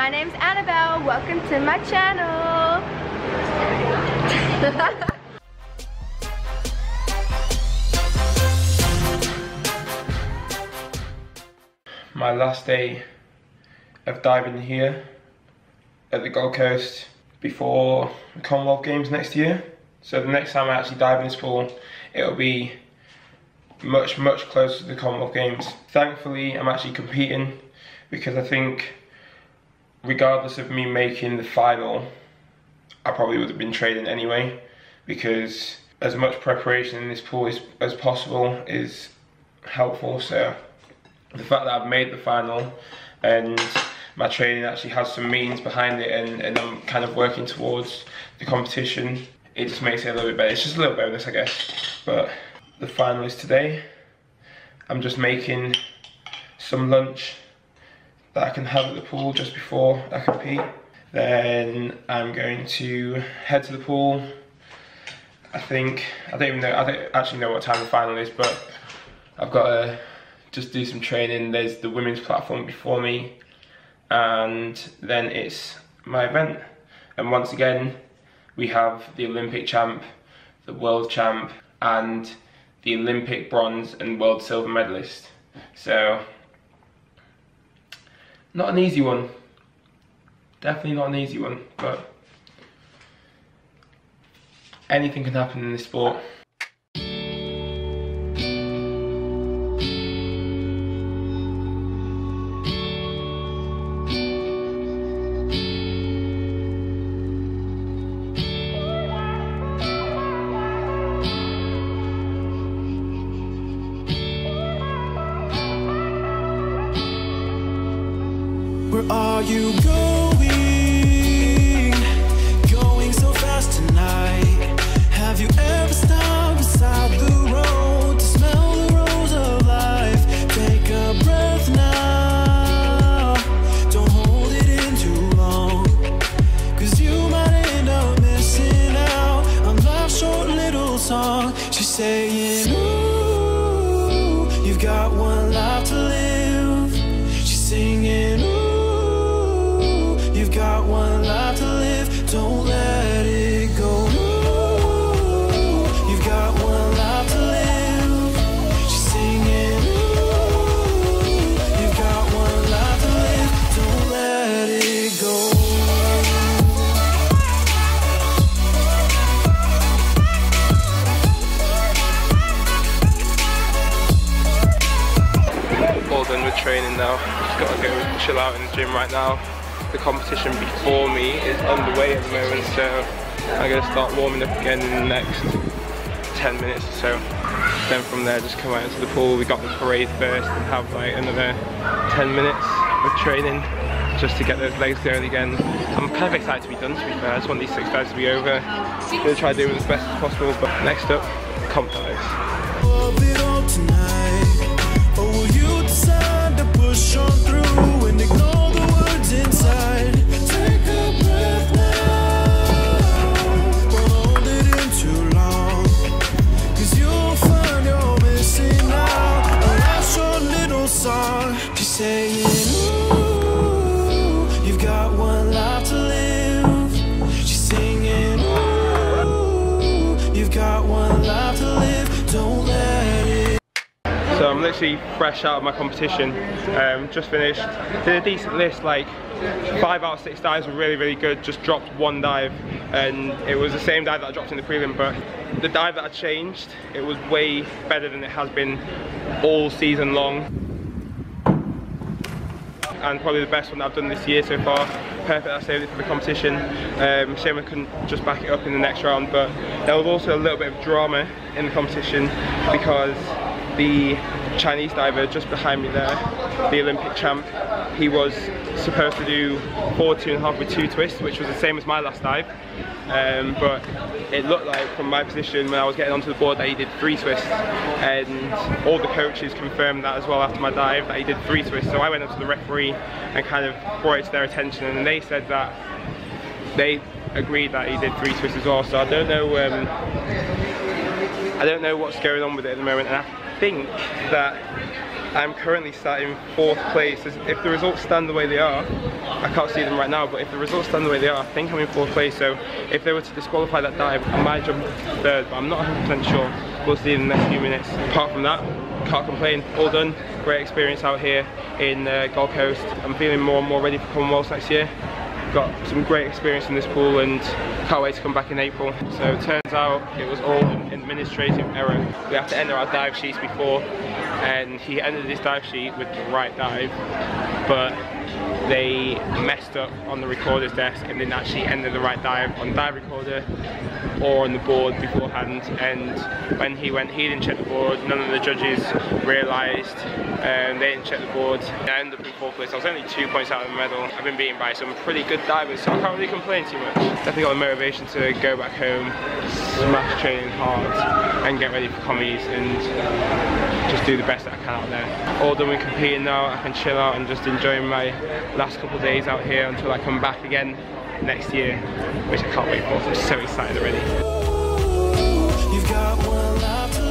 my name's Annabelle. Welcome to my channel. My last day of diving here at the Gold Coast before the Commonwealth Games next year. So the next time I actually dive in this pool, it'll be much closer to the Commonwealth Games. Thankfully, I'm actually competing because I think regardless of me making the final, I probably would have been training anyway, because as much preparation in this pool as possible is helpful. So the fact that I've made the final and my training actually has some means behind it, and I'm kind of working towards the competition, it just makes it a little bit better. It's just a little bonus, I guess. But the final is today. I'm just making some lunch that I can have at the pool just before I compete. Then I'm going to head to the pool. I don't actually know what time the final is, but I've got to just do some training. There's the women's platform before me, and then it's my event. And once again, we have the Olympic champ, the world champ, and the Olympic bronze and world silver medalist. So, not an easy one. Definitely not an easy one, but anything can happen in this sport. Where are you going? Going so fast tonight. Have you ever stopped beside the road to smell the rose of life? Take a breath now. Don't hold it in too long, 'cause you might end up missing out on life's short little song. She's saying, ooh, you've got one life to live. She's singing, ooh, you've got one life to live, don't let it go. Ooh, you've got one life to live. She's singing, ooh, you've got one life to live, don't let it go. All done with training now. Just gotta go chill out in the gym right now. The competition before me is underway at the moment, so I'm going to start warming up again in the next 10 minutes or so. Then from there just come out into the pool. We got the parade first and have like another 10 minutes of training just to get those legs going again. I'm kind of excited to be done, to be fair. I just want these 6 dives to be over. I'm going to try to do it as best as possible, but next up, comp dives. Or will you decide to push on through and ignore the words inside? Take a breath now. Don't hold it in too long, 'cause you'll find you're missing out on life's short little song. She's saying, ooh, you've got one life to live. She's singing, ooh, you've got one life to live, don't let it. So I'm literally fresh out of my competition, just finished, did a decent list, like 5 out of 6 dives were really good, just dropped 1 dive, and it was the same dive that I dropped in the prelim, but the dive that I changed, it was way better than it has been all season long, and probably the best one that I've done this year so far. Perfect, I saved it for the competition. Shame I couldn't just back it up in the next round, but there was also a little bit of drama in the competition because the Chinese diver just behind me there, the Olympic champ, he was supposed to do 42.5 with 2 twists, which was the same as my last dive, but it looked like from my position when I was getting onto the board that he did 3 twists, and all the coaches confirmed that as well after my dive, that he did 3 twists. So I went up to the referee and kind of brought it to their attention, and they said that they agreed that he did 3 twists as well. So I don't know what's going on with it at the moment, and I think that I'm currently sat in 4th place. If the results stand the way they are, I can't see them right now, but if the results stand the way they are, I think I'm in 4th place. So if they were to disqualify that dive, I might jump 3rd, but I'm not 100% sure. We'll see in the next few minutes. Apart from that, can't complain. All done. Great experience out here in Gold Coast. I'm feeling more and more ready for Commonwealth next year. Got some great experience in this pool and can't wait to come back in April. So it turns out it was all an administrative error. We have to enter our dive sheets before, and he entered his dive sheet with the right dive, but they messed up on the recorder's desk and didn't actually enter the right dive on the dive recorder or on the board beforehand. And when he went, he didn't check the board. None of the judges realised, they didn't check the board. I ended up in 4th place. I was only 2 points out of the medal. I've been beaten by some pretty good divers, so I can't really complain too much. Definitely got the motivation to go back home, smash training hard, and get ready for commies and just do the best that I can out there. All done with competing now. I can chill out and just enjoy my last couple of days out here until I come back again next year, which I can't wait for. I'm so excited already. You've got one life to